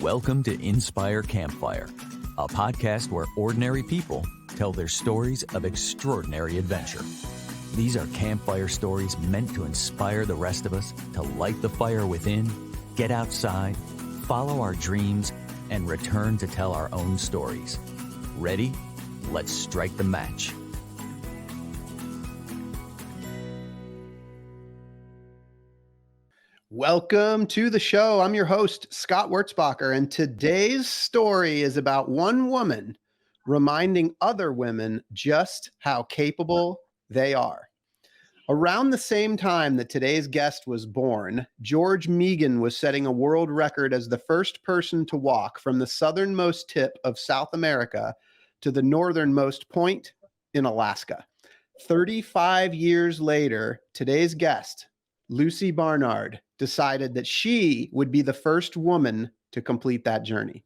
Welcome to Inspire Campfire, a podcast where ordinary people tell their stories of extraordinary adventure. These are campfire stories meant to inspire the rest of us to light the fire within, get outside, follow our dreams, and return to tell our own stories. Ready? Let's strike the match. Welcome to the show. I'm your host, Scott Wurtzbacher, and today's story is about one woman reminding other women just how capable they are. Around the same time that today's guest was born, George Megan was setting a world record as the first person to walk from the southernmost tip of South America to the northernmost point in Alaska. 35 years later, today's guest, Lucy Barnard, decided that she would be the first woman to complete that journey.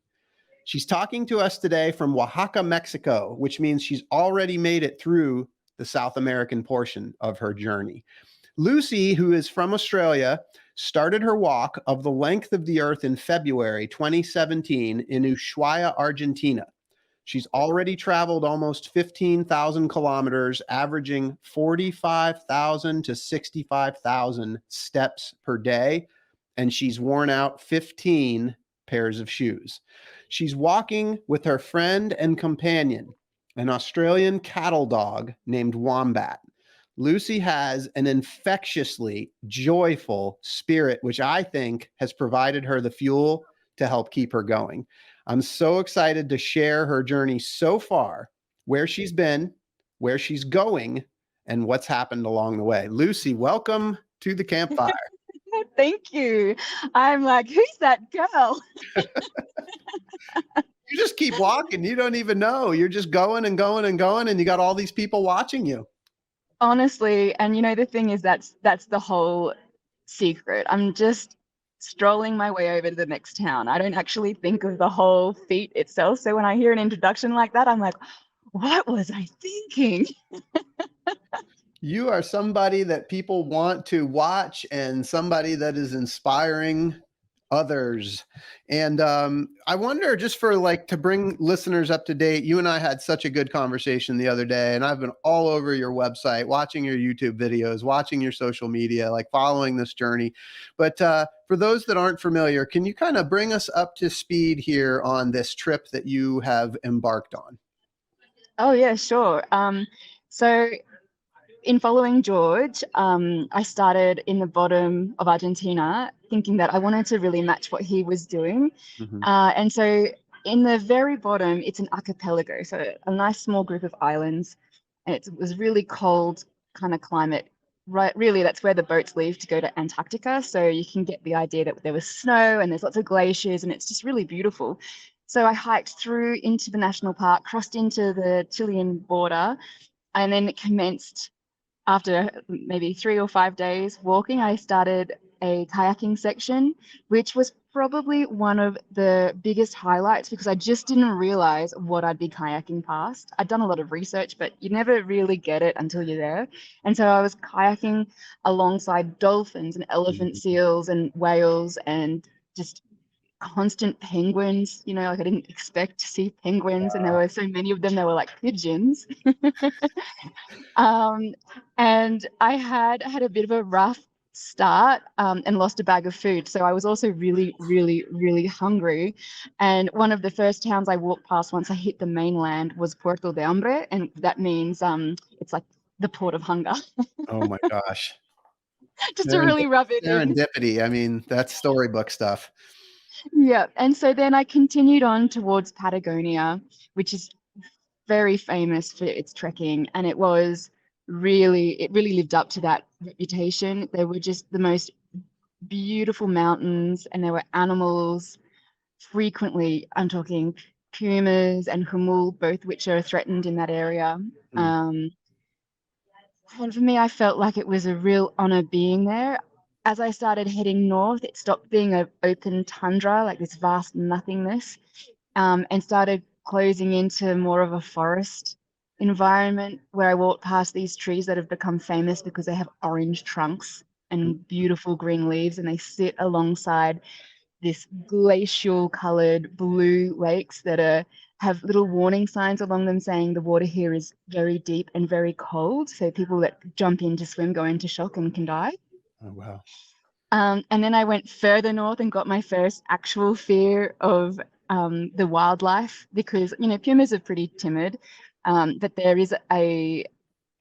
She's talking to us today from Oaxaca, Mexico, which means she's already made it through the South American portion of her journey. Lucy, who is from Australia, started her walk of the length of the earth in February 2017 in Ushuaia, Argentina. She's already traveled almost 15,000 kilometers, averaging 45,000 to 65,000 steps per day, and she's worn out 15 pairs of shoes. She's walking with her friend and companion, an Australian cattle dog named Wombat. Lucy has an infectiously joyful spirit, which I think has provided her the fuel to help keep her going. I'm so excited to share her journey so far, where she's been, where she's going, and what's happened along the way. Lucy, welcome to the campfire. Thank you. I'm like, who's that girl? You just keep walking. You don't even know. You're just going and going and going, and you got all these people watching you. Honestly, and you know, the thing is that's the whole secret. I'm just strolling my way over to the next town. I don't actually think of the whole feat itself. So when I hear an introduction like that, I'm like, what was I thinking? You are somebody that people want to watch and somebody that is inspiring others. And I wonder, just for to bring listeners up to date, you and I had such a good conversation the other day, and I've been all over your website, watching your YouTube videos, watching your social media, following this journey. But for those that aren't familiar, can you kind of bring us up to speed here on this trip that you have embarked on? Oh yeah, sure. So in following George, I started in the bottom of Argentina, thinking that I wanted to really match what he was doing. Mm-hmm. And so in the very bottom, it's an archipelago, so a nice small group of islands. And it was really cold kind of climate. Right, really, that's where the boats leave to go to Antarctica. So you can get the idea that there was snow and there's lots of glaciers, and it's just really beautiful. So I hiked through into the national park, crossed into the Chilean border, and then it commenced. After maybe 3 or 5 days walking, I started a kayaking section, which was probably one of the biggest highlights because I just didn't realize what I'd be kayaking past. I'd done a lot of research, but you never really get it until you're there. And so I was kayaking alongside dolphins and elephant seals and whales and just constant penguins. I didn't expect to see penguins, and there were so many of them. They were like pigeons. And I had a bit of a rough start and lost a bag of food, so I was also really, really, really hungry. And one of the first towns I walked past once I hit the mainland was Puerto de Hambre, and that means it's like the port of hunger. Oh my gosh. Just to really rub it in. Serendipity. I mean, that's storybook stuff. Yeah, and so then I continued on towards Patagonia, which is very famous for its trekking, and it really lived up to that reputation. There were just the most beautiful mountains, and there were animals frequently. I'm talking pumas and humul, both which are threatened in that area. And for me, I felt like it was a real honor being there. As I started heading north, it stopped being an open tundra, like this vast nothingness, and started closing into more of a forest environment where I walked past these trees that have become famous because they have orange trunks and beautiful green leaves, and they sit alongside this glacial colored blue lakes that have little warning signs along them saying the water here is very deep and very cold. So people that jump in to swim go into shock and can die. Oh, wow. And then I went further north and got my first actual fear of the wildlife, because, you know, pumas are pretty timid, but there is a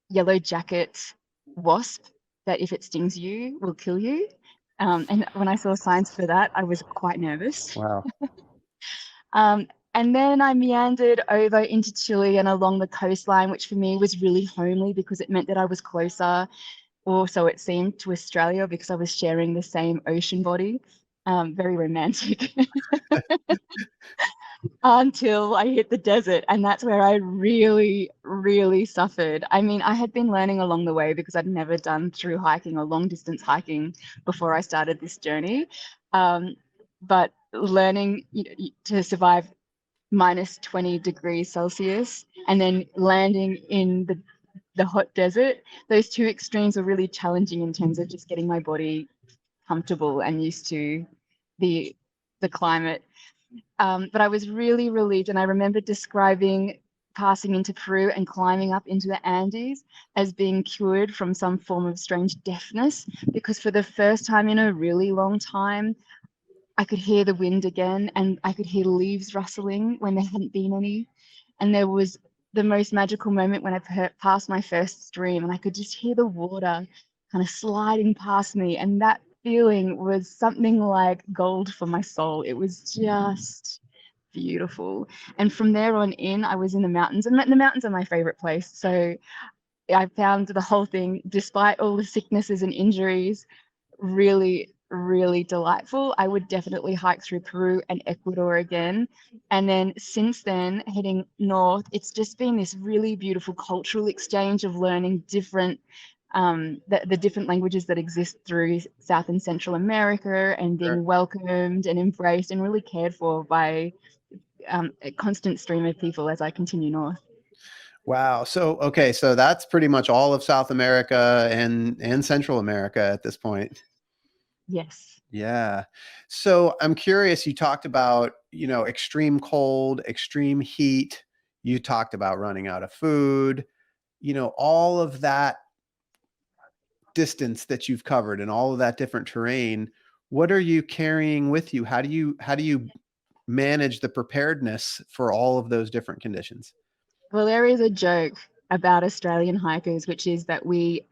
yellow jacket wasp that if it stings you will kill you. And when I saw signs for that, I was quite nervous. Wow. And then I meandered over into Chile and along the coastline, which for me was really homely because it meant that I was closer, or so it seemed, to Australia, because I was sharing the same ocean body. Very romantic. Until I hit the desert, and that's where I really, really suffered. I mean, I had been learning along the way because I'd never done through hiking or long distance hiking before I started this journey. But learning, you know, to survive minus 20 degrees Celsius and then landing in the hot desert, those two extremes were really challenging in terms of just getting my body comfortable and used to the climate. But I was really relieved, and I remember describing passing into Peru and climbing up into the Andes as being cured from some form of strange deafness, because for the first time in a really long time, I could hear the wind again, and I could hear leaves rustling when there hadn't been any. And there was the most magical moment when I passed my first stream and I could just hear the water kind of sliding past me. And that feeling was something like gold for my soul. It was just beautiful. And from there on in, I was in the mountains, and the mountains are my favorite place. So I found the whole thing, despite all the sicknesses and injuries, really, really delightful. I would definitely hike through Peru and Ecuador again. And then since then, heading north, it's just been this really beautiful cultural exchange of learning different the different languages that exist through South and Central America, and being welcomed and embraced and really cared for by a constant stream of people as I continue north. Wow. So, okay. So that's pretty much all of South America and Central America at this point. Yes. Yeah. So I'm curious, you talked about, you know, extreme cold, extreme heat. You talked about running out of food, you know, all of that distance that you've covered and all of that different terrain. What are you carrying with you? How do you manage the preparedness for all of those different conditions? Well, there is a joke about Australian hikers, which is that we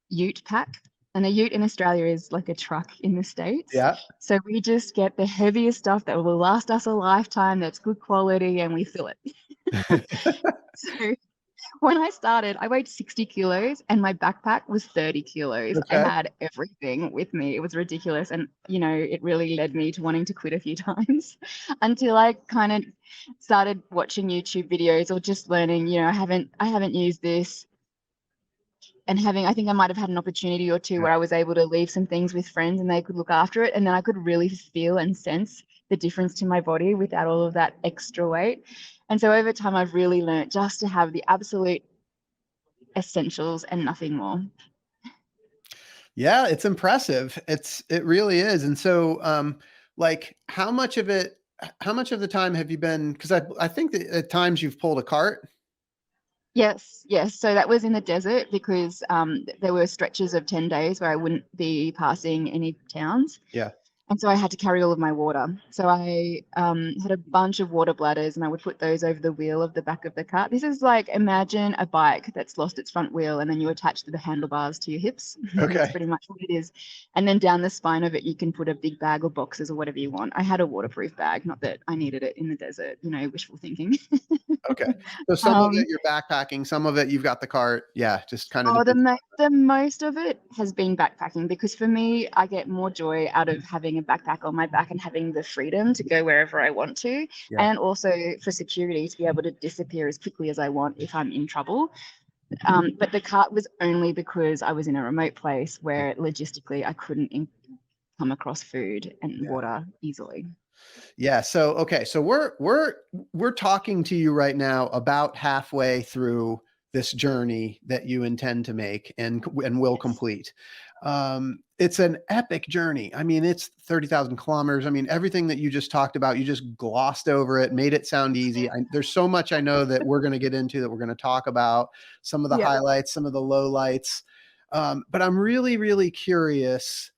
ute pack. And a ute in Australia is like a truck in the States. Yeah. So we just get the heaviest stuff that will last us a lifetime, that's good quality, and we fill it. So when I started, I weighed 60 kilos and my backpack was 30 kilos. Okay. I had everything with me. It was ridiculous. And, you know, it really led me to wanting to quit a few times until I kind of started watching YouTube videos or just learning, you know, I haven't used this. And I think I might have had an opportunity or two where I was able to leave some things with friends and they could look after it. And then I could really feel and sense the difference to my body without all of that extra weight. And so over time, I've really learned just to have the absolute essentials and nothing more. Yeah, it's impressive. It really is. And so, like, how much of the time have you been, because I think that at times you've pulled a cart. Yes. So that was in the desert because there were stretches of 10 days where I wouldn't be passing any towns. Yeah. And so I had to carry all of my water. So I had a bunch of water bladders and I would put those over the wheel of the back of the cart. This is like, imagine a bike that's lost its front wheel and then you attach the handlebars to your hips. Okay. That's pretty much what it is. And then down the spine of it, you can put a big bag or boxes or whatever you want. I had a waterproof bag, not that I needed it in the desert, you know, wishful thinking. Okay. So some of it you're backpacking, some of it you've got the cart. Yeah, just kind of. The most of it has been backpacking, because for me, I get more joy out of having a backpack on my back and having the freedom to go wherever I want to. Yeah. And also for security, to be able to disappear as quickly as I want if I'm in trouble. But the cart was only because I was in a remote place where logistically I couldn't come across food and water easily. Yeah. So, okay. So we're talking to you right now about halfway through this journey that you intend to make and will complete. It's an epic journey. I mean, it's 30,000 kilometers. I mean, everything that you just talked about, you just glossed over it, made it sound easy. There's so much I know that we're going to get into, that we're going to talk about, some of the highlights, some of the lowlights. But I'm really, really curious,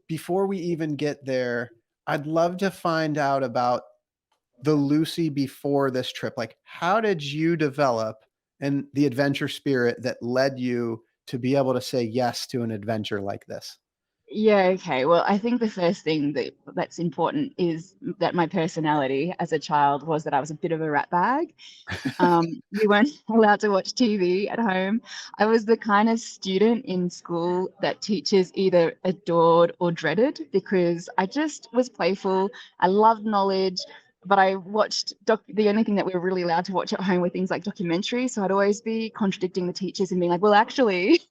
before we even get there, I'd love to find out about the Lucy before this trip. Like, how did you develop and the adventure spirit that led you to be able to say yes to an adventure like this? Yeah, okay. Well, I think the first thing that's important is that my personality as a child was that I was a bit of a rat bag. We weren't allowed to watch TV at home. I was the kind of student in school that teachers either adored or dreaded, because I just was playful. I loved knowledge, but I watched the only thing that we were really allowed to watch at home were things like documentaries. So I'd always be contradicting the teachers and being like, well, actually,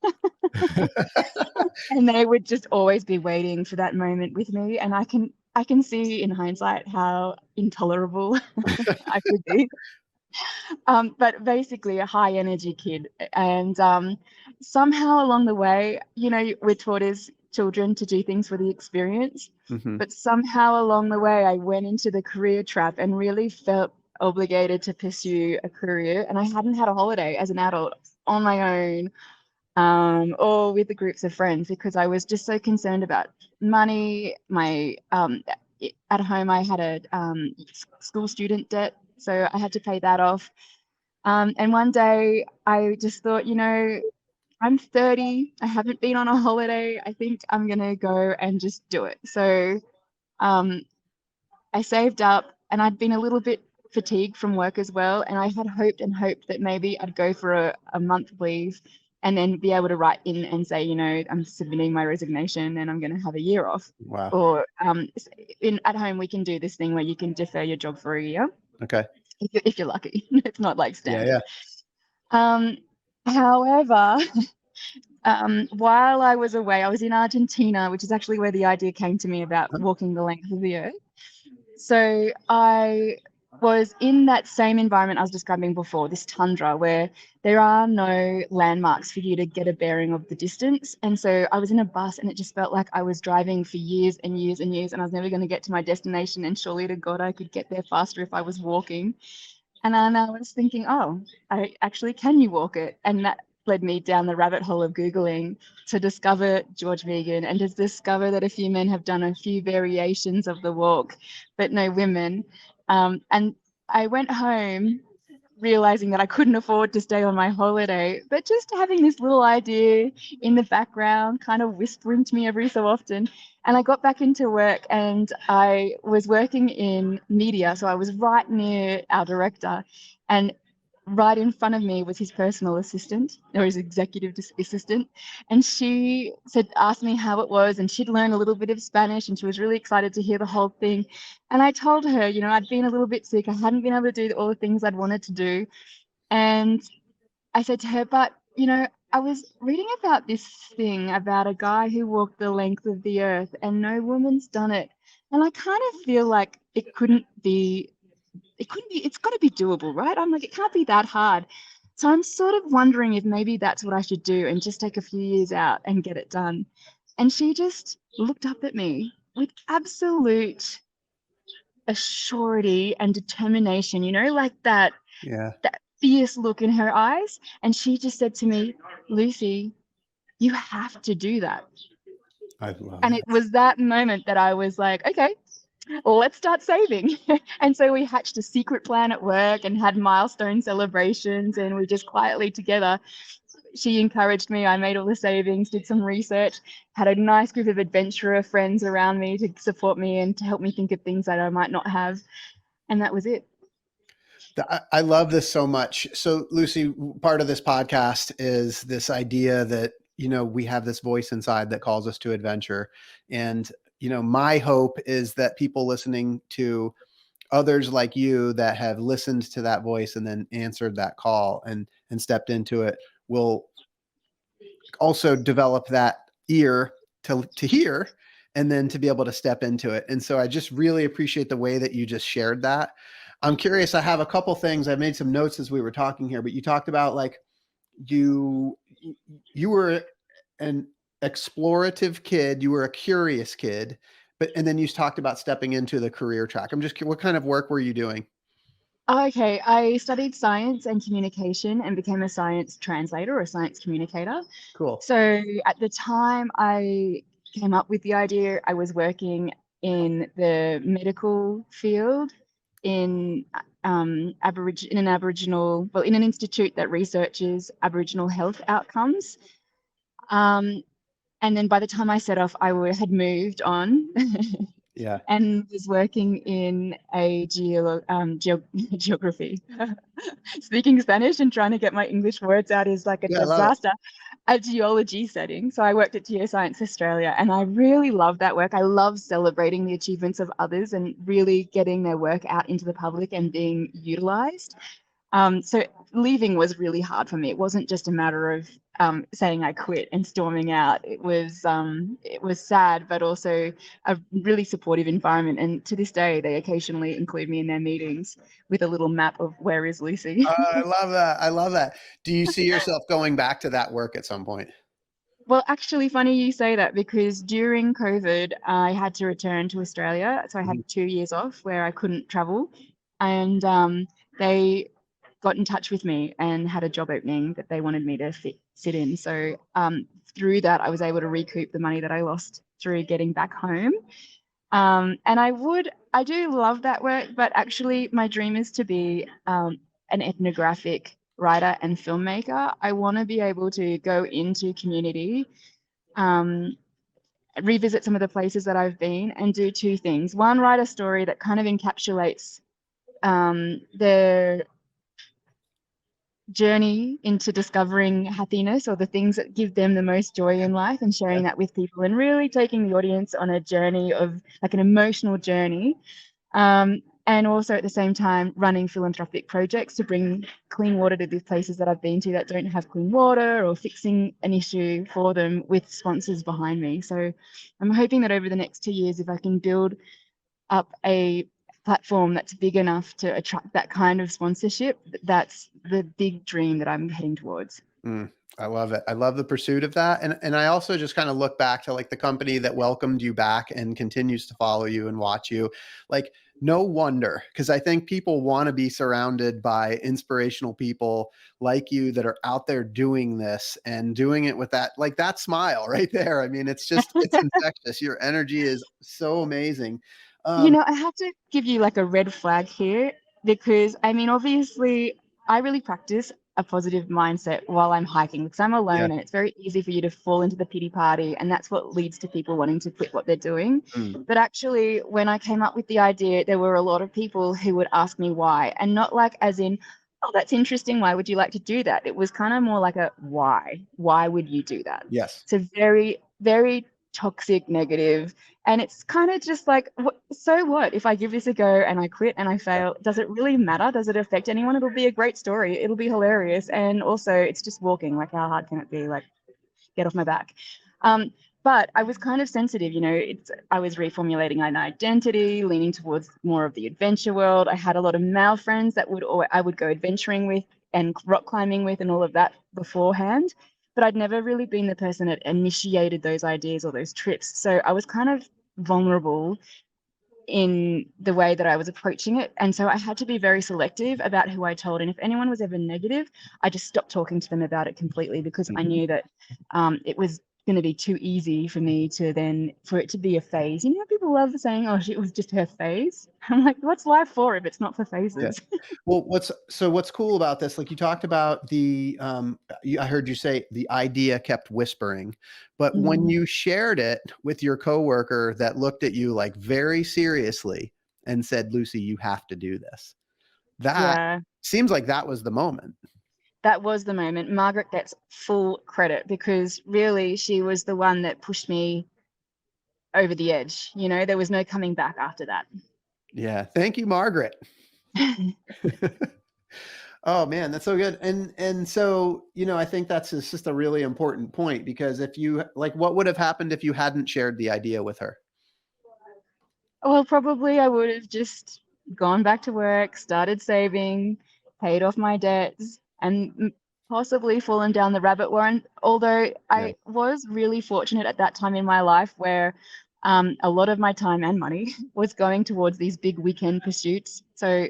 and they would just always be waiting for that moment with me. And I can see in hindsight how intolerable I could be. But basically a high energy kid. And somehow along the way, you know, we're taught as children to do things for the experience. Mhm. But somehow along the way, I went into the career trap and really felt obligated to pursue a career. And I hadn't had a holiday as an adult on my own, or with the groups of friends, because I was just so concerned about money. At home, I had a school student debt, so I had to pay that off. And one day I just thought, you know, I'm 30, I haven't been on a holiday. I think I'm gonna go and just do it. So I saved up, and I'd been a little bit fatigued from work as well. And I had hoped that maybe I'd go for a month leave and then be able to write in and say, you know, I'm submitting my resignation and I'm going to have a year off. Wow. Or at home, we can do this thing where you can defer your job for a year. Okay. If you're lucky. It's not like standard. Yeah. However, while I was away, I was in Argentina, which is actually where the idea came to me about walking the length of the earth. So I was in that same environment I was describing before, this tundra, where there are no landmarks for you to get a bearing of the distance. And so I was in a bus, and it just felt like I was driving for years and years and years, and I was never going to get to my destination. And surely to God, I could get there faster if I was walking. And then I was thinking, oh, can you walk it? And that led me down the rabbit hole of Googling to discover George Vegan, and to discover that a few men have done a few variations of the walk, but no women. And I went home realizing that I couldn't afford to stay on my holiday, but just having this little idea in the background, kind of whispering to me every so often. And I got back into work, and I was working in media. So I was right near our director, and right in front of me was his personal assistant, or his executive assistant. And she asked me how it was, and she'd learned a little bit of Spanish, and she was really excited to hear the whole thing. And I told her, you know, I'd been a little bit sick. I hadn't been able to do all the things I'd wanted to do. And I said to her, but, you know, I was reading about this thing about a guy who walked the length of the earth, and no woman's done it. And I kind of feel like it's got to be doable, right? I'm like, it can't be that hard. So I'm sort of wondering if maybe that's what I should do, and just take a few years out and get it done. And she just looked up at me with absolute assurity and determination, you know, like that fierce look in her eyes. And she just said to me, Lucy, you have to do that. I love and it was that moment that I was like, okay, well, let's start saving. And so we hatched a secret plan at work and had milestone celebrations, and we just quietly together, she encouraged me, I made all the savings, did some research, had a nice group of adventurer friends around me to support me and to help me think of things that I might not have. And that was it. I love this so much. So Lucy, part of this podcast is this idea that, you know, we have this voice inside that calls us to adventure. And, you know, my hope is that people listening to others like you that have listened to that voice and then answered that call and stepped into it will also develop that ear to hear, and then to be able to step into it. And so I just really appreciate the way that you just shared that. I'm curious, I have a couple things. I made some notes as we were talking here, but you talked about, like, you were an explorative kid, you were a curious kid, and then you talked about stepping into the career track. I'm just what kind of work were you doing? Okay, I studied science and communication and became a science translator or a science communicator. Cool. So at the time I came up with the idea, I was working in the medical field in in an Aboriginal, well, in an institute that researches Aboriginal health outcomes. And then by the time I set off, had moved on Yeah. and was working in a geography. Speaking Spanish and trying to get my English words out is like a Yeah, I love it. disaster. A geology setting. So I worked at Geoscience Australia and I really love that work. I love celebrating the achievements of others and really getting their work out into the public and being utilized. So leaving was really hard for me. It wasn't just a matter of saying I quit and storming out. It was sad, but also a really supportive environment. And to this day, they occasionally include me in their meetings with a little map of where is Lucy. I love that. I love that. Do you see yourself going back to that work at some point? Well, actually, funny you say that because during COVID, I had to return to Australia. So I had 2 years off where I couldn't travel. And they got in touch with me and had a job opening that they wanted me to sit in. So through that, I was able to recoup the money that I lost through getting back home. And I do love that work, but actually my dream is to be an ethnographic writer and filmmaker. I want to be able to go into community, revisit some of the places that I've been and do two things. One, write a story that kind of encapsulates their journey into discovering happiness or the things that give them the most joy in life and sharing that with people and really taking the audience on a journey of like an emotional journey. And also at the same time running philanthropic projects to bring clean water to these places that I've been to that don't have clean water or fixing an issue for them with sponsors behind me. So I'm hoping that over the next 2 years, if I can build up a platform that's big enough to attract that kind of sponsorship, that's the big dream that I'm heading towards. I love it. I love the pursuit of that. And I also just kind of look back to like the company that welcomed you back and continues to follow you and watch you. Like, no wonder, because I think people want to be surrounded by inspirational people like you that are out there doing this and doing it with that, like that smile right there. I mean, it's infectious. Your energy is so amazing. I have to give you like a red flag here because I mean, obviously, I really practice a positive mindset while I'm hiking because I'm alone Yeah. and it's very easy for you to fall into the pity party. And that's what leads to people wanting to quit what they're doing. But actually, when I came up with the idea, there were a lot of people who would ask me why, and not like as in, oh, that's interesting. Why would you like to do that? It was kind of more like a why. Why would you do that? Yes. So very, very toxic, negative. And it's kind of just like, so what if I give this a go and I quit and I fail? Does it really matter? Does it affect anyone? It'll be a great story. It'll be hilarious. And also it's just walking. Like, how hard can it be? Like, get off my back. But I was kind of sensitive, I was reformulating an identity, leaning towards more of the adventure world. I had a lot of male friends that I would go adventuring with and rock climbing with and all of that beforehand. But I'd never really been the person that initiated those ideas or those trips. So I was kind of vulnerable in the way that I was approaching it. And so I had to be very selective about who I told. And if anyone was ever negative, I just stopped talking to them about it completely because I knew that it was going to be too easy for me for it to be a phase. People love saying, oh, it was just her phase. I'm like, what's life for if it's not for phases? Yeah. Well, what's cool about this? Like you talked about I heard you say the idea kept whispering, but when you shared it with your coworker that looked at you like very seriously and said, Lucy, you have to do this. That seems like that was the moment. That was the moment. Margaret gets full credit because really she was the one that pushed me over the edge. There was no coming back after that. Yeah. Thank you, Margaret. Oh man, that's so good. And so, I think that's just a really important point because what would have happened if you hadn't shared the idea with her? Well, probably I would have just gone back to work, started saving, paid off my debts, and possibly fallen down the rabbit warren, although Yeah. I was really fortunate at that time in my life where a lot of my time and money was going towards these big weekend pursuits. So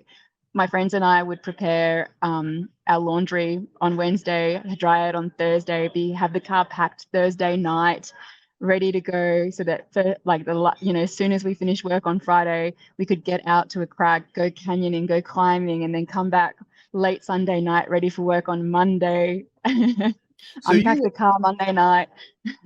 my friends and I would prepare our laundry on Wednesday, dry it on Thursday, have the car packed Thursday night, ready to go, so that for like as soon as we finish work on Friday, we could get out to a crag, go canyoning, go climbing, and then come back late Sunday night, ready for work on Monday. So Unpack you the car Monday night.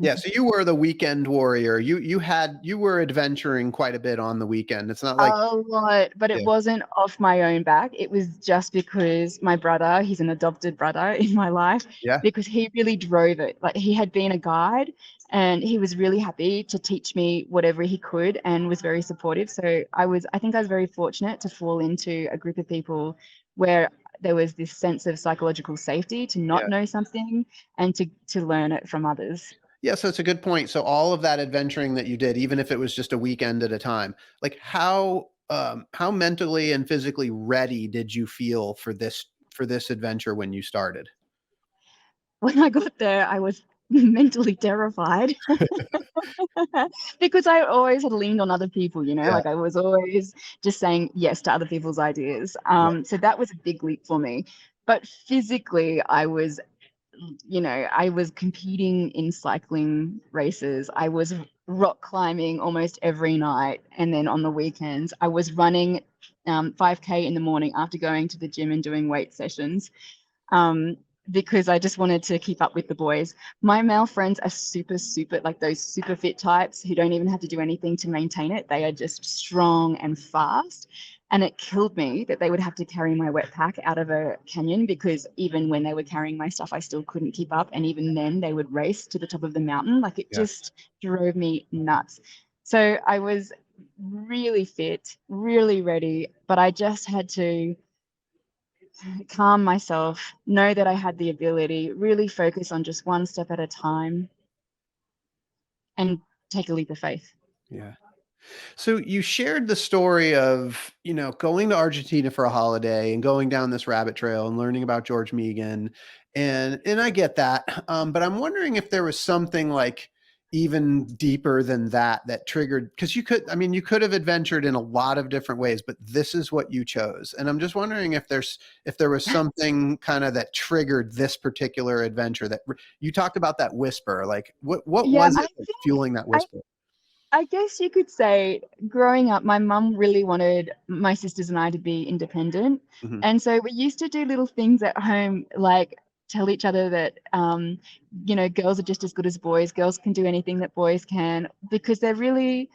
Yeah, so you were the weekend warrior. You were adventuring quite a bit on the weekend. It's not like A lot, but it yeah, wasn't off my own back. It was just because my brother, he's an adopted brother in my life, yeah, because he really drove it. Like, he had been a guide and he was really happy to teach me whatever he could and was very supportive. So I think I was very fortunate to fall into a group of people where there was this sense of psychological safety to not yeah. know something and to learn it from others. Yeah, so it's a good point. So all of that adventuring that you did, even if it was just a weekend at a time, like how mentally and physically ready did you feel for this adventure when you started? When I got there, I was mentally terrified. Because I always had leaned on other people, Yeah, like I was always just saying yes to other people's ideas. yeah, So that was a big leap for me. But physically, I was competing in cycling races. I was rock climbing almost every night. And then on the weekends, I was running 5K in the morning after going to the gym and doing weight sessions. Um, because I just wanted to keep up with the boys. My male friends are super, super, like those super fit types who don't even have to do anything to maintain it. They are just strong and fast. And it killed me that they would have to carry my wet pack out of a canyon, because even when they were carrying my stuff, I still couldn't keep up. And even then, they would race to the top of the mountain. Like, it yeah. just drove me nuts. So I was really fit, really ready, but I just had to calm myself, know that I had the ability, really focus on just one step at a time, and take a leap of faith. Yeah. So you shared the story of, going to Argentina for a holiday and going down this rabbit trail and learning about George Megan. And I get that. But I'm wondering if there was something like even deeper than that triggered, because you could have adventured in a lot of different ways, but this is what you chose. And I'm just wondering if there was something kind of that triggered this particular adventure that you talked about, that whisper, like what Yeah, was it that's fueling that I, whisper? I guess you could say, growing up, my mum really wanted my sisters and I to be independent. Mhm. And so we used to do little things at home, like tell each other that, girls are just as good as boys. Girls can do anything that boys can, because they're really,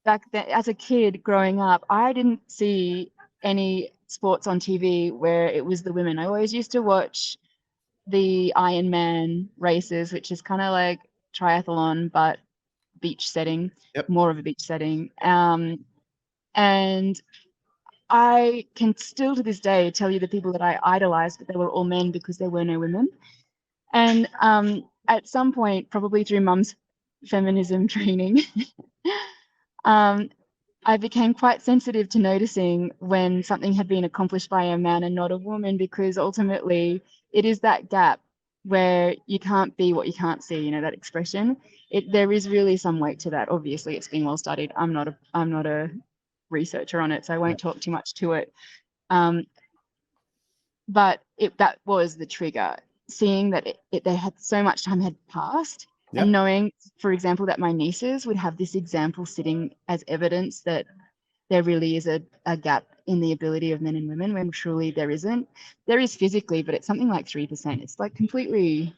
back then, as a kid growing up, I didn't see any sports on TV where it was the women. I always used to watch the Ironman races, which is kind of like triathlon, but beach setting, Yep. more of a beach setting. And I can still to this day tell you the people that I idolized, but they were all men because there were no women. And at some point, probably through mum's feminism training, um, I became quite sensitive to noticing when something had been accomplished by a man and not a woman, because ultimately it is that gap where you can't be what you can't see, that expression. There is really some weight to that. Obviously, it's been well studied. I'm not a researcher on it, so I Yeah. won't talk too much to it. Um, but that was the trigger, seeing that they had so much time had passed, Yep. and knowing, for example, that my nieces would have this example sitting as evidence that there really is a gap in the ability of men and women, when truly there isn't. There is physically, but it's something like 3%. It's like completely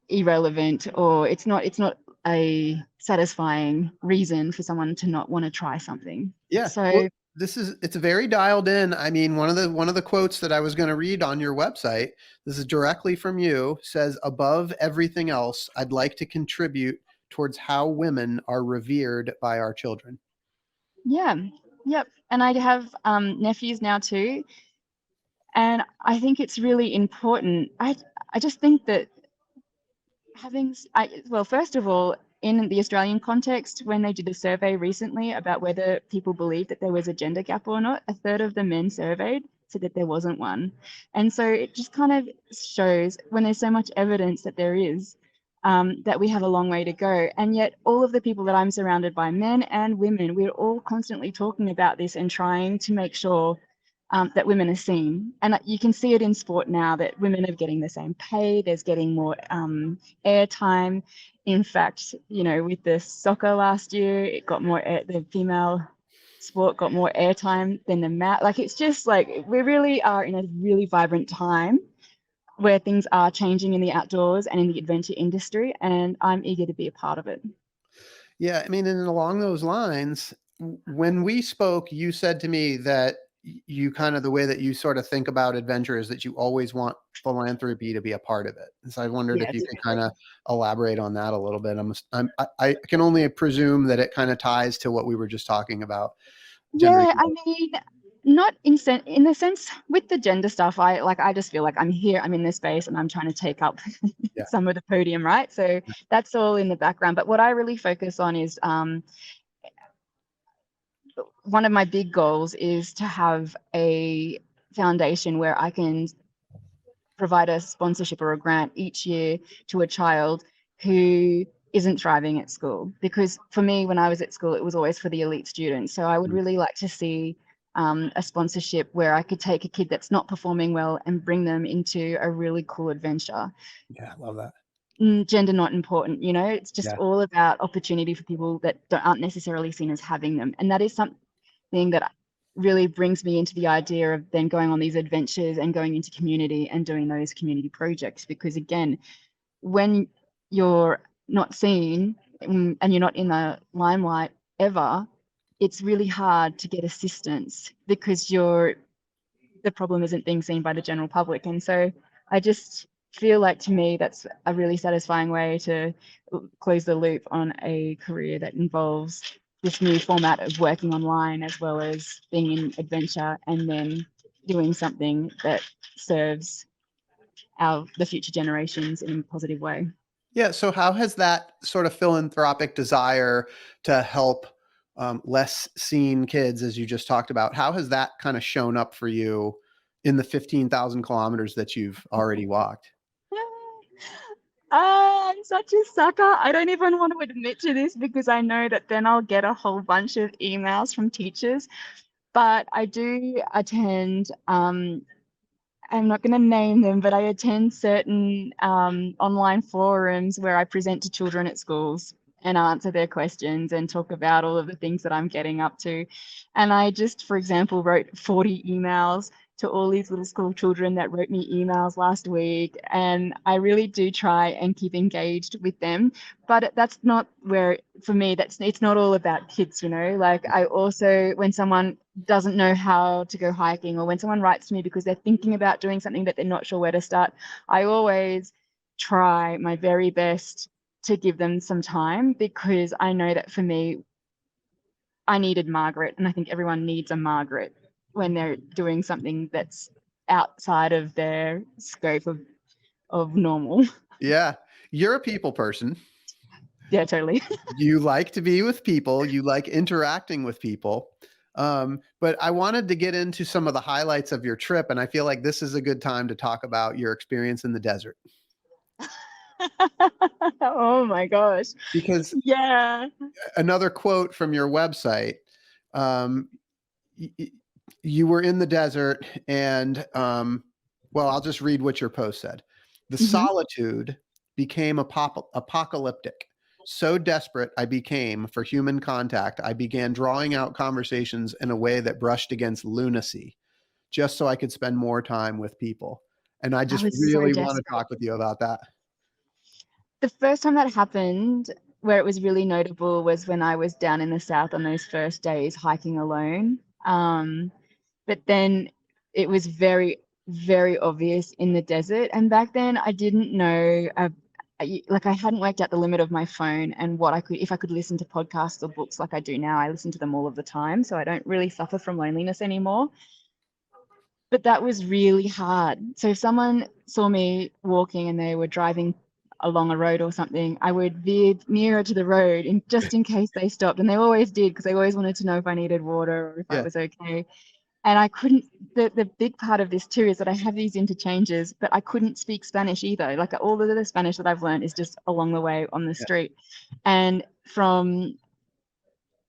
irrelevant, or it's not a satisfying reason for someone to not want to try something. Yeah. Well, So it's very dialed in. I mean, one of the quotes that I was going to read on your website, this is directly from you, says, "Above everything else, I'd like to contribute towards how women are revered by our children." yeah, yep. And I have nephews now too, and I think it's really important. I just think that well, first of all, in the Australian context, when they did a survey recently about whether people believed that there was a gender gap or not, a third of the men surveyed said that there wasn't one. And so it just kind of shows, when there's so much evidence that there is, that we have a long way to go. And yet all of the people that I'm surrounded by, men and women, we're all constantly talking about this and trying to make sure that women are seen. And you can see it in sport now, that women are getting the same pay, there's getting more airtime. In fact, you know, with the soccer last year, it got more the female sport got more airtime than the male. Like, it's just like, we really are in a really vibrant time where things are changing in the outdoors and in the adventure industry, and I'm eager to be a part of it. Yeah, I mean, and along those lines, when we spoke, you said to me that you kind of, the way that you sort of think about adventure is that you always want philanthropy to be a part of it. And so I wondered Yeah, if you could kind totally. of elaborate on that a little bit. I can only presume that it kind of ties to what we were just talking about. Gender. Yeah, I mean, not in the sense with the gender stuff, I just feel like I'm here, I'm in this space, and I'm trying to take up Yeah. some of the podium, right? So that's all in the background. But what I really focus on is one of my big goals is to have a foundation where I can provide a sponsorship or a grant each year to a child who isn't thriving at school. Because for me, when I was at school, it was always for the elite students. So I would really like to see a sponsorship where I could take a kid that's not performing well and bring them into a really cool adventure. Yeah, I love that. Gender not important, you know, it's just Yeah. all about opportunity for people that aren't necessarily seen as having them. And that is something that really brings me into the idea of then going on these adventures and going into community and doing those community projects. Because again, when you're not seen and you're not in the limelight ever, it's really hard to get assistance because the problem isn't being seen by the general public. And so I just feel like, to me, that's a really satisfying way to close the loop on a career that involves this new format of working online as well as being in adventure, and then doing something that serves the future generations in a positive way. Yeah. So how has that sort of philanthropic desire to help less seen kids, as you just talked about, how has that kind of shown up for you in the 15,000 kilometers that you've already walked? I'm such a sucker. I don't even want to admit to this because I know that then I'll get a whole bunch of emails from teachers. But I do attend, I'm not going to name them, but I attend certain online forums where I present to children at schools and answer their questions and talk about all of the things that I'm getting up to. And I just, for example, wrote 40 emails to all these little school children that wrote me emails last week. And I really do try and keep engaged with them. But that's not where, for me, it's not all about kids, you know. Like, I also, when someone doesn't know how to go hiking, or when someone writes to me because they're thinking about doing something but they're not sure where to start, I always try my very best to give them some time, because I know that for me, I needed Margaret, and I think everyone needs a Margaret when they're doing something that's outside of their scope of normal. Yeah. You're a people person. Yeah, totally. You like to be with people. You like interacting with people. But I wanted to get into some of the highlights of your trip, and I feel like this is a good time to talk about your experience in the desert. Oh my gosh. Because Yeah. another quote from your website, you were in the desert, and well, I'll just read what your post said. The solitude became apocalyptic. So desperate I became for human contact, I began drawing out conversations in a way that brushed against lunacy, just so I could spend more time with people. And I I just was so really want to desperate. talk with you about that. The first time that happened, where it was really notable, was when I was down in the south on those first days hiking alone. But then it was very, very obvious in the desert. And back then I didn't know, like, I hadn't worked out the limit of my phone and what I could, if I could listen to podcasts or books like I do now. I listen to them all of the time, so I don't really suffer from loneliness anymore. But that was really hard. So if someone saw me walking and they were driving along a road or something, I would veer nearer to the road just in case they stopped. And they always did, because they always wanted to know if I needed water or if I Yeah. was okay. And I couldn't, the big part of this too is that I have these interchanges, but I couldn't speak Spanish either. Like all of the Spanish that I've learned is just along the way on the street. And from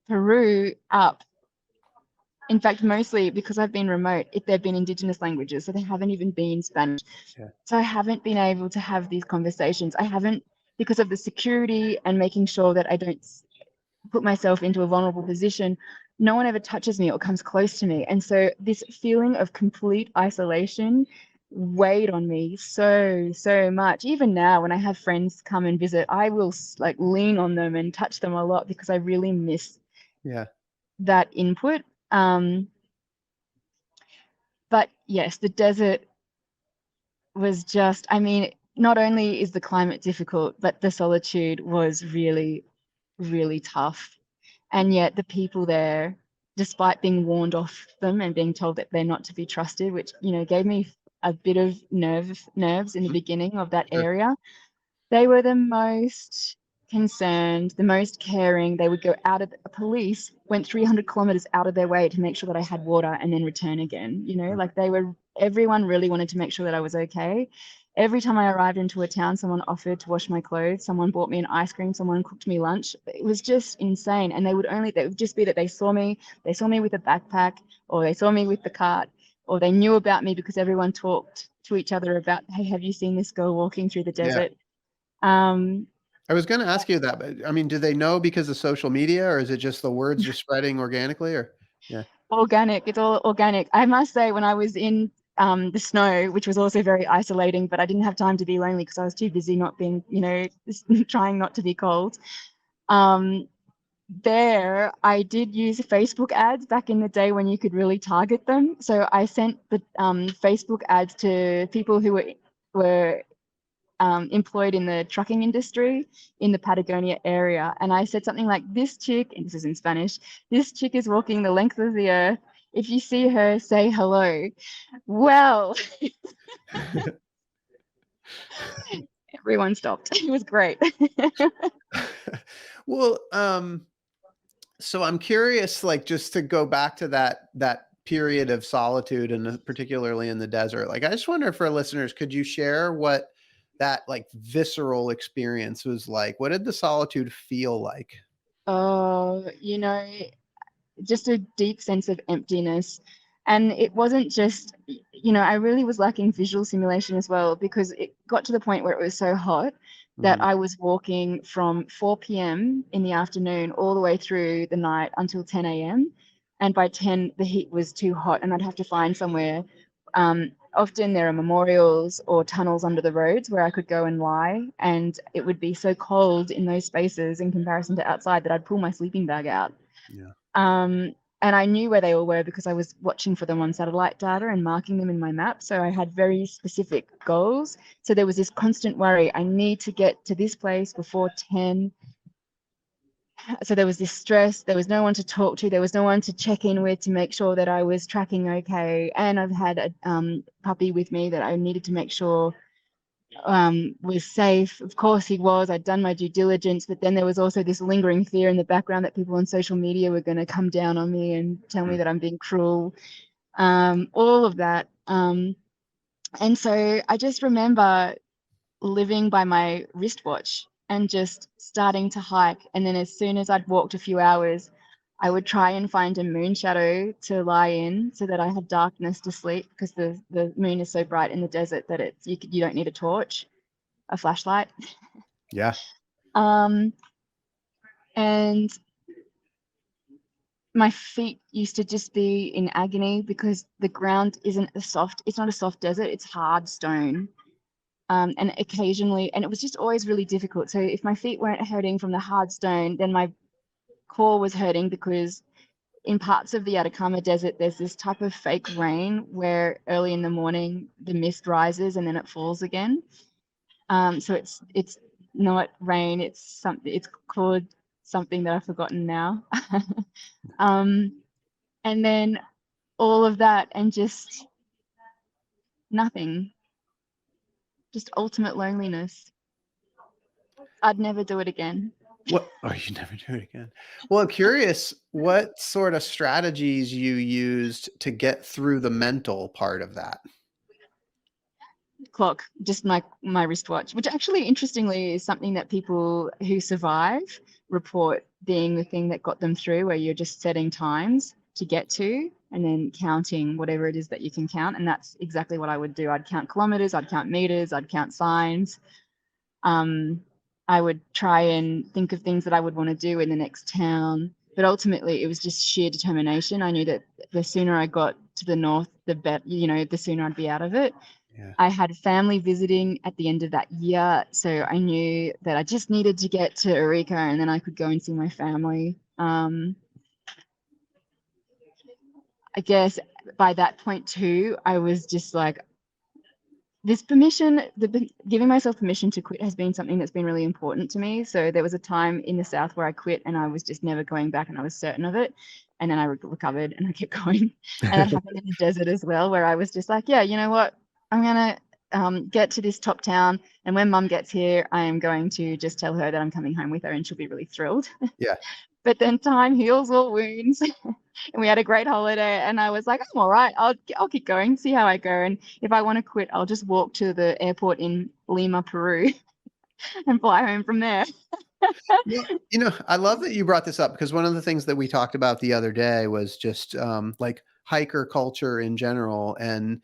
Peru up, in fact, mostly because I've been remote, they've been indigenous languages, so they haven't even been Spanish. Yeah. So I haven't been able to have these conversations. I haven't, because of the security and making sure that I don't put myself into a vulnerable position, no one ever touches me or comes close to me. And so this feeling of complete isolation weighed on me so much. Even now, when I have friends come and visit, I will like lean on them and touch them a lot because I really miss that input. But yes, the desert was just, I mean, not only is the climate difficult, but the solitude was really, really tough. And yet the people there, despite being warned off them and being told that they're not to be trusted, which, you know, gave me a bit of nerves in the beginning of that area, they were the most concerned, the most caring. They would go out of the police, went 300 kilometers out of their way to make sure that I had water and then return again. You know, like everyone really wanted to make sure that I was okay. Every time I arrived into a town, someone offered to wash my clothes, someone bought me an ice cream, someone cooked me lunch. It was just insane. And they would just be that they saw me with a backpack, or they saw me with the cart, or they knew about me because everyone talked to each other about, hey, have you seen this girl walking through the desert? I was going to ask you that, but I mean, do they know because of social media, or is it just the words just spreading organically, or organic? It's all organic. I must say, when I was in the snow, which was also very isolating, but I didn't have time to be lonely because I was too busy not being, you know, trying not to be cold. There, I did use Facebook ads back in the day when you could really target them. So I sent the Facebook ads to people who were employed in the trucking industry in the Patagonia area. And I said something like, this chick, and this is in Spanish, this chick is walking the length of the earth. If you see her, say hello. Well, everyone stopped. It was great. Well, so I'm curious, like, just to go back to that period of solitude, and particularly in the desert. Like, I just wonder, for listeners, could you share what that like visceral experience was like? What did the solitude feel like? Oh, you know, just a deep sense of emptiness. And it wasn't just, you know, I really was lacking visual simulation as well, because it got to the point where it was so hot that I was walking from 4 p.m. in the afternoon all the way through the night until 10 a.m. And by 10, the heat was too hot and I'd have to find somewhere. Often there are memorials or tunnels under the roads where I could go and lie. And it would be so cold in those spaces in comparison to outside that I'd pull my sleeping bag out. Yeah. And I knew where they all were because I was watching for them on satellite data and marking them in my map. So I had very specific goals. So there was this constant worry, I need to get to this place before 10. So there was this stress. There was no one to talk to. There was no one to check in with to make sure that I was tracking okay. And I've had a puppy with me that I needed to make sure was safe. Of course he was. I'd done my due diligence, but then there was also this lingering fear in the background that people on social media were going to come down on me and tell me that I'm being cruel. All of that. And so I just remember living by my wristwatch and just starting to hike. And then as soon as I'd walked a few hours, I would try and find a moon shadow to lie in so that I had darkness to sleep, because the moon is so bright in the desert that you don't need a torch, a flashlight. Yeah. And my feet used to just be in agony because the ground it's not a soft desert, it's hard stone. And occasionally, and it was just always really difficult. So if my feet weren't hurting from the hard stone, then my core was hurting, because in parts of the Atacama Desert, there's this type of fake rain where early in the morning the mist rises and then it falls again. So it's not rain, it's called something that I've forgotten now. And then all of that and just nothing, just ultimate loneliness. I'd never do it again. What? Oh, you never do it again. Well, I'm curious what sort of strategies you used to get through the mental part of that. Clock, just my wristwatch, which actually interestingly is something that people who survive report being the thing that got them through, where you're just setting times to get to and then counting whatever it is that you can count. And that's exactly what I would do. I'd count kilometers, I'd count meters, I'd count signs. I would try and think of things that I would want to do in the next town. But ultimately, it was just sheer determination. I knew that the sooner I got to the north, the better, the sooner I'd be out of it. Yeah. I had family visiting at the end of that year, so I knew that I just needed to get to Eureka and then I could go and see my family. I guess by that point too, I was just like, this permission, giving myself permission to quit has been something that's been really important to me. So there was a time in the South where I quit and I was just never going back, and I was certain of it. And then I recovered and I kept going. And that happened in the desert as well, where I was just like, yeah, you know what? I'm going to get to this top town. And when mum gets here, I am going to just tell her that I'm coming home with her and she'll be really thrilled. Yeah. But then time heals all wounds. And we had a great holiday, and I was like, I'm all right. I'll keep going, see how I go. And if I want to quit, I'll just walk to the airport in Lima, Peru, and fly home from there. Well, I love that you brought this up, because one of the things that we talked about the other day was just like hiker culture in general, and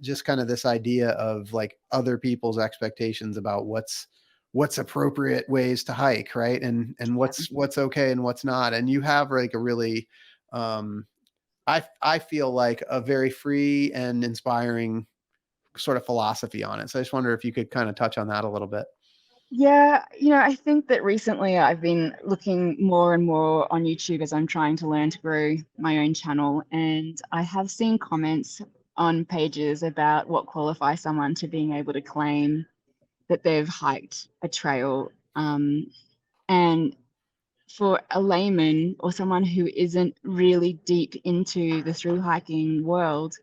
just kind of this idea of like other people's expectations about what's appropriate ways to hike, right? And what's okay and what's not. And you have like a really I feel like a very free and inspiring sort of philosophy on it. So I just wonder if you could kind of touch on that a little bit. Yeah, I think that recently I've been looking more and more on YouTube as I'm trying to learn to grow my own channel. And I have seen comments on pages about what qualifies someone to being able to claim that they've hiked a trail. And for a layman or someone who isn't really deep into the through hiking world,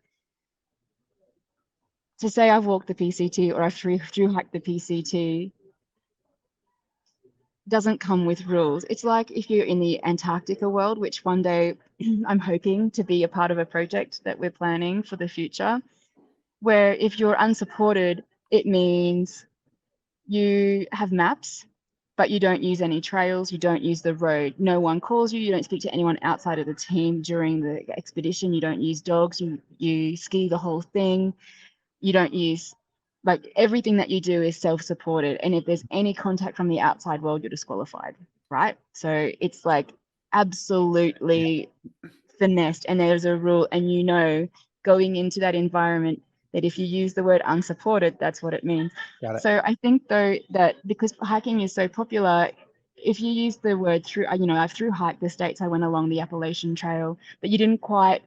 to say I've walked the PCT or I've through hiked the PCT doesn't come with rules. It's like if you're in the Antarctica world, which one day I'm hoping to be a part of a project that we're planning for the future, where if you're unsupported, it means you have maps, but you don't use any trails, you don't use the road. No one calls you, you don't speak to anyone outside of the team during the expedition, you don't use dogs, you ski the whole thing, you don't use, like, everything that you do is self-supported. And if there's any contact from the outside world, you're disqualified, right? So it's like absolutely finessed, and there's a rule, and going into that environment that if you use the word unsupported, that's what it means. Got it. So I think though that because hiking is so popular, if you use the word through, I've through hiked the states, I went along the Appalachian Trail, but you didn't quite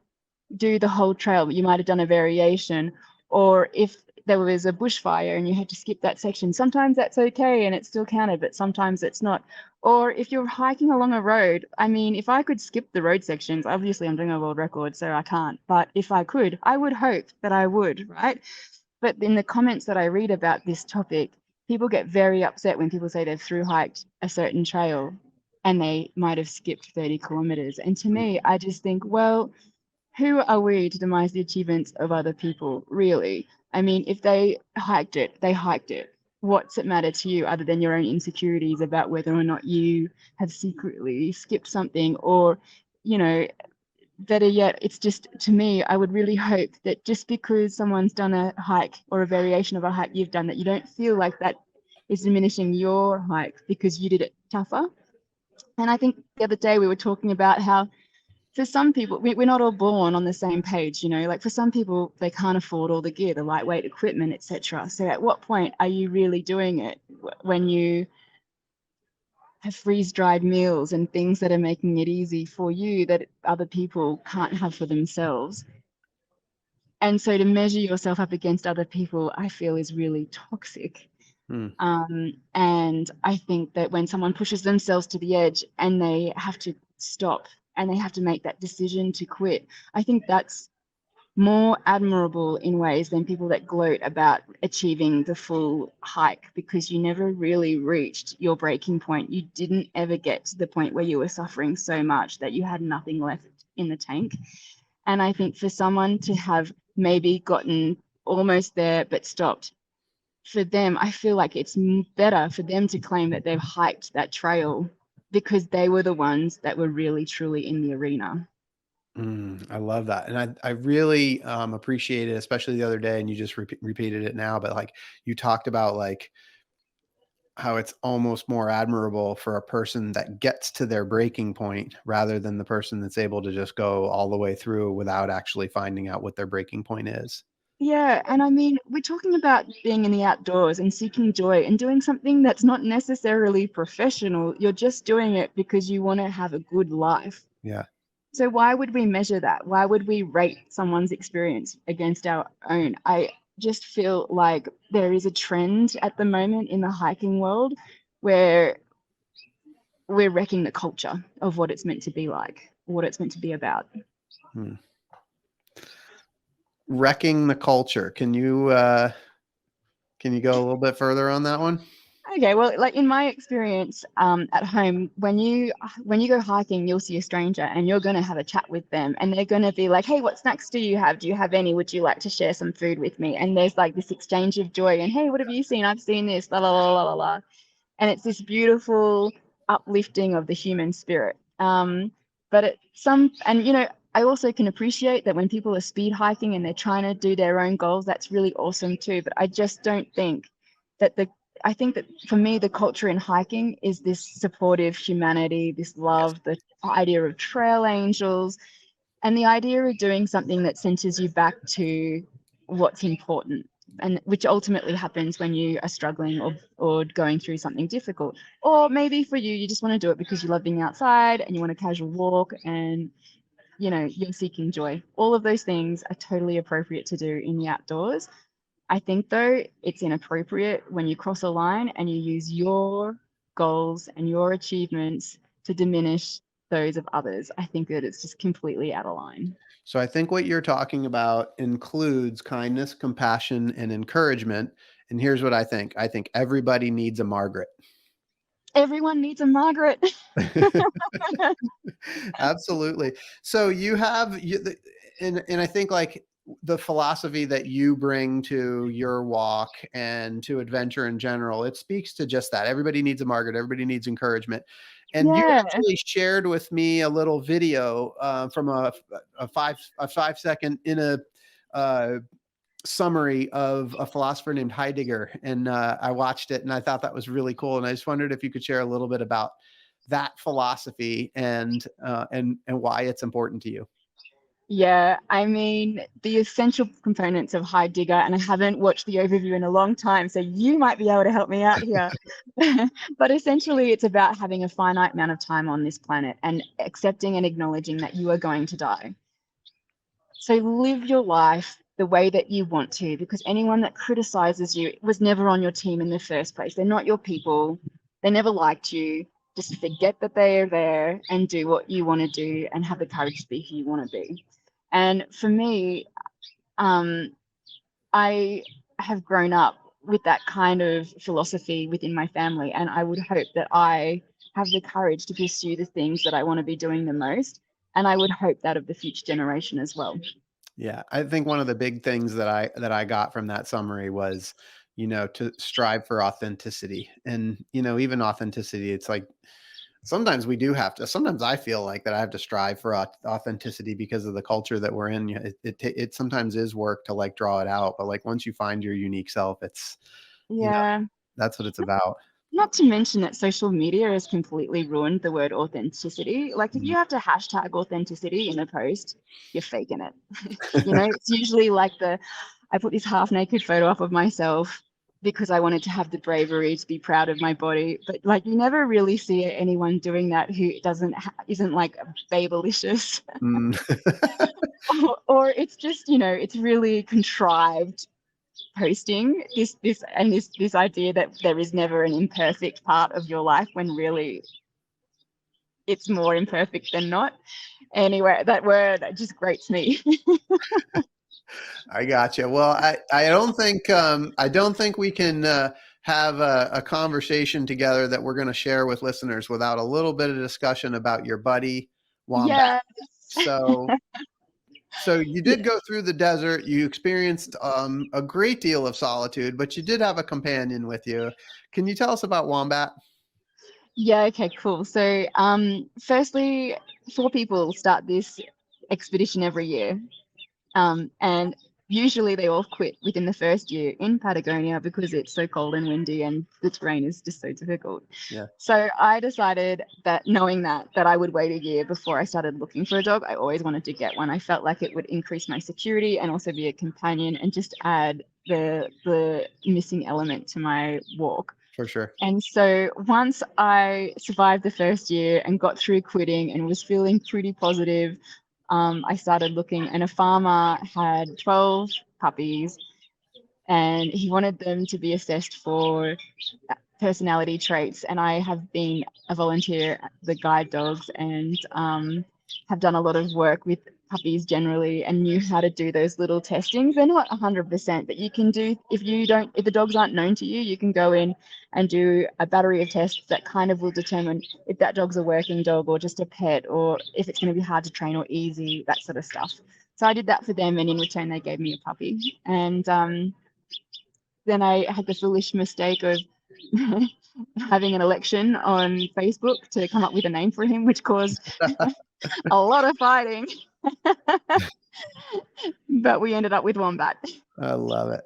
do the whole trail, but you might have done a variation. Or if there was a bushfire and you had to skip that section, sometimes that's okay and it's still counted, but sometimes it's not. Or if you're hiking along a road, I mean, if I could skip the road sections, obviously I'm doing a world record, so I can't. But if I could, I would hope that I would, right? But in the comments that I read about this topic, people get very upset when people say they've through hiked a certain trail and they might have skipped 30 kilometers. And to me, I just think, well, who are we to demise the achievements of other people, really? I mean, if they hiked it, they hiked it. What's it matter to you other than your own insecurities about whether or not you have secretly skipped something? Or, better yet, it's just, to me, I would really hope that just because someone's done a hike or a variation of a hike you've done, that you don't feel like that is diminishing your hike because you did it tougher. And I think the other day we were talking about how for some people, we're not all born on the same page, like for some people, they can't afford all the gear, the lightweight equipment, etc. So at what point are you really doing it when you have freeze-dried meals and things that are making it easy for you that other people can't have for themselves? And so to measure yourself up against other people, I feel is really toxic. And I think that when someone pushes themselves to the edge and they have to stop and they have to make that decision to quit, I think that's more admirable in ways than people that gloat about achieving the full hike, because you never really reached your breaking point. You didn't ever get to the point where you were suffering so much that you had nothing left in the tank. And I think for someone to have maybe gotten almost there but stopped, for them, I feel like it's better for them to claim that they've hiked that trail because they were the ones that were really truly in the arena. I love that. And I really appreciate it, especially the other day. And you just repeated it now, but like you talked about like how it's almost more admirable for a person that gets to their breaking point rather than the person that's able to just go all the way through without actually finding out what their breaking point is. Yeah, and I mean, we're talking about being in the outdoors and seeking joy and doing something that's not necessarily professional. You're just doing it because you want to have a good life. Yeah. So why would we measure that? Why would we rate someone's experience against our own? I just feel like there is a trend at the moment in the hiking world where we're wrecking the culture of what it's meant to be like, what it's meant to be about. Wrecking the culture. Can you go a little bit further on that one? Okay, well, like in my experience at home, when you go hiking, you'll see a stranger and you're going to have a chat with them, and they're going to be like, hey, what snacks do you have? Do you have any? Would you like to share some food with me? And there's like this exchange of joy and, hey, what have you seen? I've seen this, la la la la la la. And it's this beautiful uplifting of the human spirit. But I also can appreciate that when people are speed hiking and they're trying to do their own goals, that's really awesome too. But I just don't think that I think that for me, the culture in hiking is this supportive humanity, this love, the idea of trail angels, and the idea of doing something that centers you back to what's important, and which ultimately happens when you are struggling or going through something difficult. Or maybe for you, you just want to do it because you love being outside and you want a casual walk and you're seeking joy. All of those things are totally appropriate to do in the outdoors. I think, though, it's inappropriate when you cross a line and you use your goals and your achievements to diminish those of others. I think that it's just completely out of line. So I think what you're talking about includes kindness, compassion, and encouragement. And here's what I think. I think everybody needs a Margaret. Everyone needs a Margaret. Absolutely. So and I think like the philosophy that you bring to your walk and to adventure in general, it speaks to just that. Everybody needs a Margaret. Everybody needs encouragement. And you Yeah. actually shared with me a little video from a 5-second in a summary of a philosopher named Heidegger. And I watched it and I thought that was really cool. And I just wondered if you could share a little bit about that philosophy and why it's important to you. Yeah, I mean, the essential components of Heidegger, and I haven't watched the overview in a long time, so you might be able to help me out here. But essentially, it's about having a finite amount of time on this planet and accepting and acknowledging that you are going to die. So live your life the way that you want to, because anyone that criticizes you was never on your team in the first place. They're not your people. They never liked you. Just forget that they are there and do what you want to do and have the courage to be who you want to be. And for me, I have grown up with that kind of philosophy within my family, and I would hope that I have the courage to pursue the things that I want to be doing the most. And I would hope that of the future generation as well. Yeah, I think one of the big things that I got from that summary was, to strive for authenticity. And, even authenticity, it's like sometimes we do have to, sometimes I feel like that I have to strive for authenticity because of the culture that we're in. It sometimes is work to like draw it out, but like once you find your unique self, it's, Yeah. that's what it's about. Not to mention that social media has completely ruined the word authenticity. Like if you have to hashtag authenticity in a post, you're faking it. It's usually like I put this half naked photo up of myself because I wanted to have the bravery to be proud of my body. But like you never really see anyone doing that who isn't like babelicious. or it's just, it's really contrived posting this idea that there is never an imperfect part of your life when really it's more imperfect than not. Anyway, that word just grates me. I gotcha. Well, I don't think we can have a conversation together that we're going to share with listeners without a little bit of discussion about your buddy Wombat. Yes. So you did go through the desert. You experienced a great deal of solitude, but you did have a companion with you. Can you tell us about Wombat? Yeah, okay, cool. So, firstly, 4 people start this expedition every year. And usually they all quit within the first year in Patagonia because it's so cold and windy and the terrain is just so difficult. Yeah. So I decided that knowing that I would wait a year before I started looking for a dog. I always wanted to get one. I felt like it would increase my security and also be a companion and just add the missing element to my walk. For sure. And so once I survived the first year and got through quitting and was feeling pretty positive, I started looking, and a farmer had 12 puppies and he wanted them to be assessed for personality traits. And I have been a volunteer at the guide dogs and have done a lot of work with puppies generally and knew how to do those little testings. They're not 100%, but you can do, if the dogs aren't known to you, you can go in and do a battery of tests that kind of will determine if that dog's a working dog or just a pet, or if it's going to be hard to train or easy, that sort of stuff. So I did that for them, and in return they gave me a puppy. And then I had the foolish mistake of having an election on Facebook to come up with a name for him, which caused a lot of fighting. But we ended up with Wombat. I love it.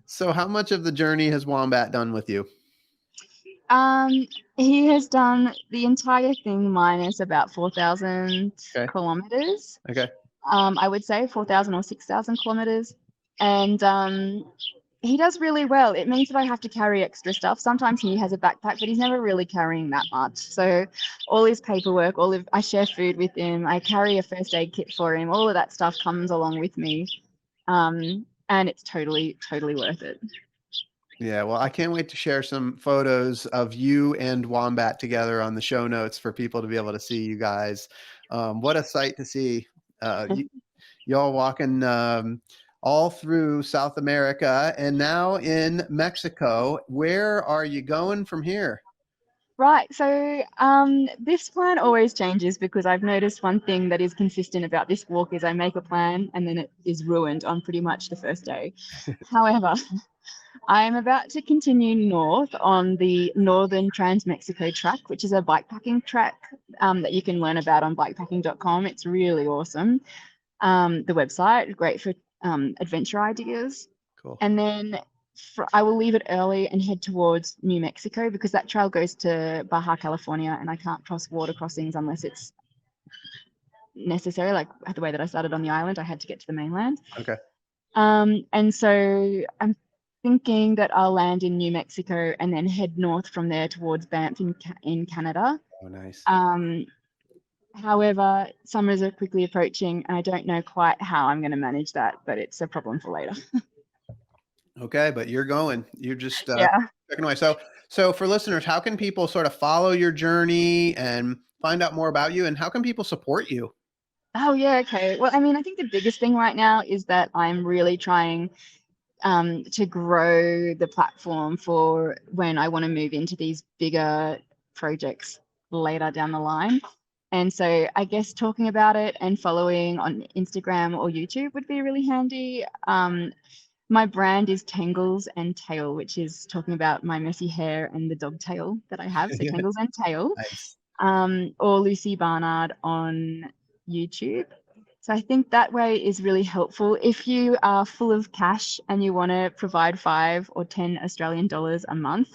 So how much of the journey has Wombat done with you? He has done the entire thing minus about 4,000 kilometers. Okay. I would say 4,000 or 6,000 kilometers. And he does really well. It means that I have to carry extra stuff. Sometimes he has a backpack, but he's never really carrying that much. So all his paperwork, I share food with him. I carry a first aid kit for him. All of that stuff comes along with me. And it's totally, totally worth it. Yeah, well, I can't wait to share some photos of you and Wombat together on the show notes for people to be able to see you guys. What a sight to see. Y'all walking all through South America and now in Mexico. Where are you going from here? Right. So this plan always changes because I've noticed one thing that is consistent about this walk is I make a plan and then it is ruined on pretty much the first day. However, I am about to continue north on the Northern Trans-Mexico track, which is a bikepacking track that you can learn about on bikepacking.com. It's really awesome. The website, great for adventure ideas. Cool. And then I will leave it early and head towards New Mexico because that trail goes to Baja California and I can't cross water crossings unless it's necessary. Like the way that I started on the island, I had to get to the mainland. Okay. And so I'm thinking that I'll land in New Mexico and then head north from there towards Banff in Canada. Oh, nice. However, summers are quickly approaching and I don't know quite how I'm going to manage that, but it's a problem for later. Okay, but you're going. You're just checking away. So for listeners, how can people sort of follow your journey and find out more about you, and how can people support you? Oh, yeah, okay. Well, I mean, I think the biggest thing right now is that I'm really trying to grow the platform for when I want to move into these bigger projects later down the line. And so I guess talking about it and following on Instagram or YouTube would be really handy. My brand is Tangles and Tail, which is talking about my messy hair and the dog tail that I have. So Tangles and Tail. Nice. Or Lucy Barnard on YouTube. So I think that way is really helpful. If you are full of cash and you want to provide 5 or 10 Australian dollars a month,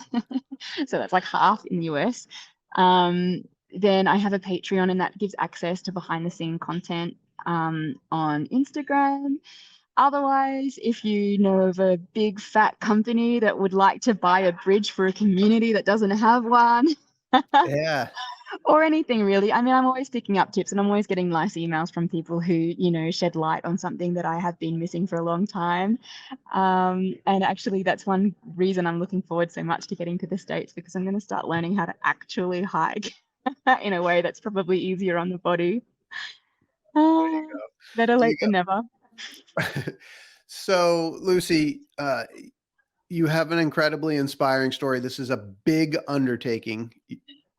so that's like half in the US, then I have a Patreon and that gives access to behind the scene content on Instagram. Otherwise, if you know of a big fat company that would like to buy a bridge for a community that doesn't have one, or anything really. I mean, I'm always picking up tips and I'm always getting nice emails from people who, you know, shed light on something that I have been missing for a long time. And actually, that's one reason I'm looking forward so much to getting to the States, because I'm going to start learning how to actually hike in a way that's probably easier on the body. Better late than never. So, Lucy, you have an incredibly inspiring story. This is a big undertaking.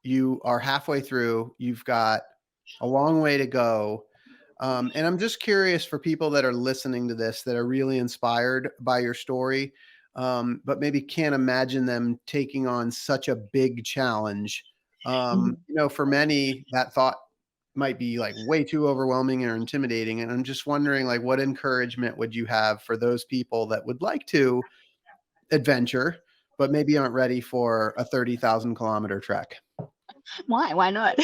You are halfway through. You've got a long way to go. And I'm just curious for people that are listening to this that are really inspired by your story, but maybe can't imagine them taking on such a big challenge. Mhm. For many, that thought might be like way too overwhelming or intimidating. And I'm just wondering, like, what encouragement would you have for those people that would like to adventure, but maybe aren't ready for a 30,000-kilometer trek? Why not?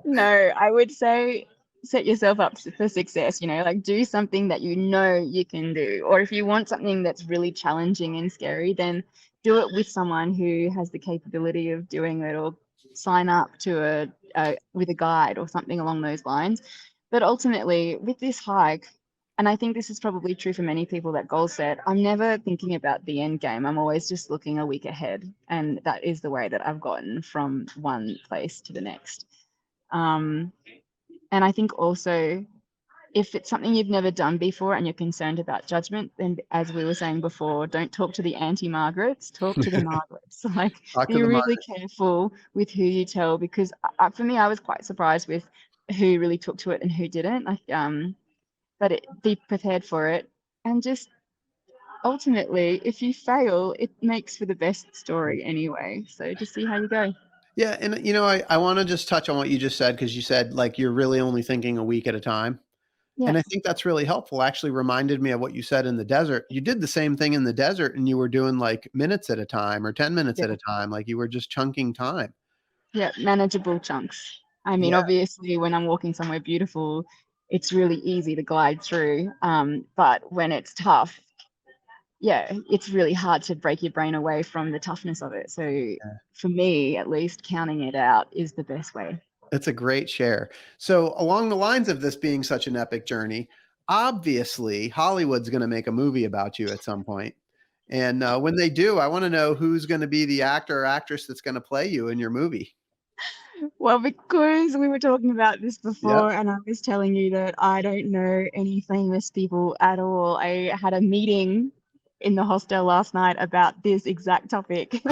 No, I would say set yourself up for success, like do something that you know you can do. Or if you want something that's really challenging and scary, then do it with someone who has the capability of doing it, or sign up to with a guide or something along those lines. But ultimately, with this hike, and I think this is probably true for many people that goal set, I'm never thinking about the end game. I'm always just looking a week ahead. And that is the way that I've gotten from one place to the next. And I think also, if it's something you've never done before and you're concerned about judgment, then as we were saying before, don't talk to the anti-Margarets, talk to the Margarets. Like, Talk to be the really market. careful with who you tell, because for me, I was quite surprised with who really took to it and who didn't. But be prepared for it, and just ultimately, if you fail, it makes for the best story anyway. So just see how you go. Yeah. And, I want to just touch on what you just said, because you said like you're really only thinking a week at a time. Yeah, And I think that's really helpful. Actually reminded me of what you said in the desert. You did the same thing in the desert, and you were doing like minutes at a time or 10 minutes yeah, at a time. Like you were just chunking time. yeah. Manageable chunks. I mean, Yeah. obviously, when I'm walking somewhere beautiful, it's really easy to glide through. But when it's tough, yeah, it's really hard to break your brain away from the toughness of it. So for me, at least, counting it out is the best way. It's a great share. So along the lines of this being such an epic journey, obviously Hollywood's going to make a movie about you at some point. And when they do, I want to know who's going to be the actor or actress that's going to play you in your movie. Well, because we were talking about this Yep. before, and I was telling you that I don't know any famous people at all. I had a meeting in the hostel last night about this exact topic.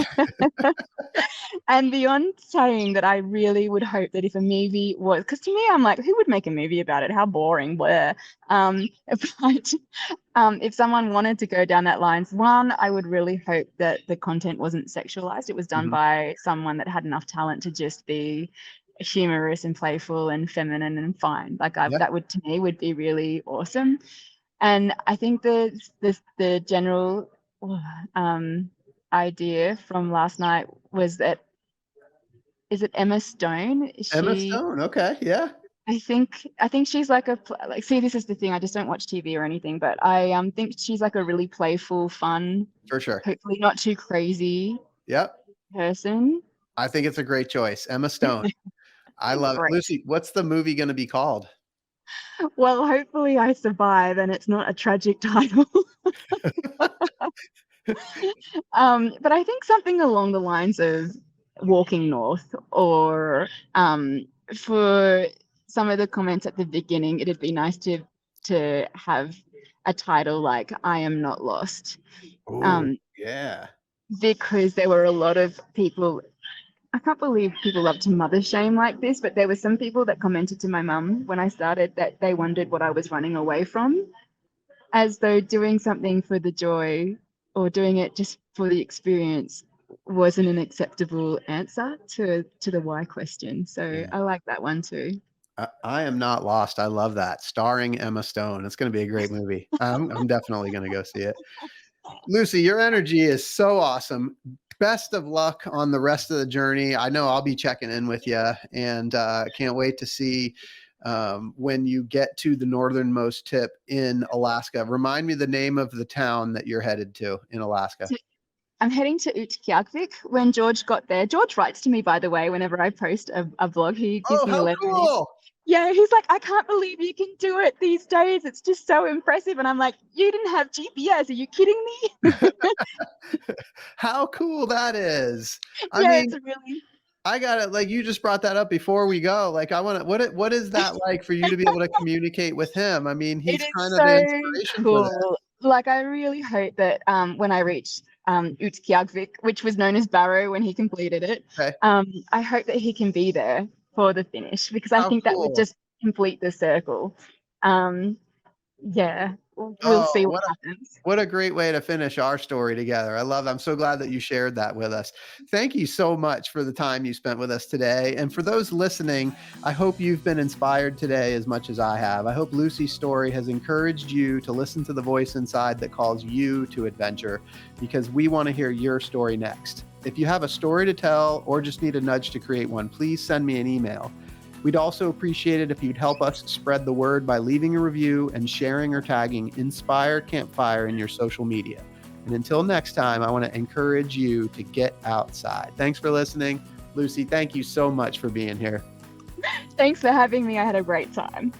And beyond saying that, I really would hope that if a movie was, because to me, I'm like, who would make a movie about it? How boring. Were but if someone wanted to go down that lines, one, I would really hope that the content wasn't sexualized. It was done Hmm. by someone that had enough talent to just be humorous and playful and feminine and fine. Like, Yeah. that would, to me, would be really awesome. And I think the general idea from last night was that, is it Emma Stone? Is Emma she? Stone. Okay. Yeah. I think she's like see, this is the thing, I just don't watch TV or anything, but I think she's like a really playful, fun, For sure. hopefully not too crazy Yep. person. I think it's a great choice. Emma Stone. I love it. Great. Lucy, what's the movie going to be called? Well, hopefully I survive and it's not a tragic title. But I think something along the lines of Walking North, or for some of the comments at the beginning, it'd be nice to have a title like I Am Not Lost. Oh, Um, yeah. because there were a lot of people. I can't believe people love to mother shame like this, but there were some people that commented to my mum when I started that they wondered what I was running away from, as though doing something for the joy or doing it just for the experience wasn't an acceptable answer to the why question. So Yeah. I like that one too. I Am Not Lost. I love that. Starring Emma Stone. It's going to be a great movie. I'm definitely going to go see it. Lucy, your energy is so awesome. Best of luck on the rest of the journey. I know I'll be checking in with you, and can't wait to see when you get to the northernmost tip in Alaska. Remind me the name of the town that you're headed to in Alaska. So I'm heading to Utqiagvik. When George got there, George writes to me, by the way, whenever I post a vlog. He gives Oh, me a how letter, and cool. yeah, he's like, I can't believe you can do it these days. It's just so impressive. And I'm like, you didn't have GPS. Are you kidding me? How cool that is. I Yeah, mean, it's really. I got it. Like, you just brought that up before we go. Like, I want to, what is that like for you to be able to communicate with him? I mean, he's It is kind of the so inspiration for that. cool. Like, I really hope that when I reach Utqiagvik, which was known as Barrow when he completed it, Okay. I hope that he can be there for the finish, because I How think that would cool. just complete the circle. Yeah, we'll Oh, see what happens. what a great way to finish our story together. I'm so glad that you shared that with us. Thank you so much for the time you spent with us today. And for those listening, I hope you've been inspired today as much as I have. I hope Lucy's story has encouraged you to listen to the voice inside that calls you to adventure, because we want to hear your story next. If you have a story to tell or just need a nudge to create one, please send me an email. We'd also appreciate it if you'd help us spread the word by leaving a review and sharing or tagging Inspire Campfire in your social media. And until next time, I want to encourage you to get outside. Thanks for listening. Lucy, thank you so much for being here. Thanks for having me. I had a great time.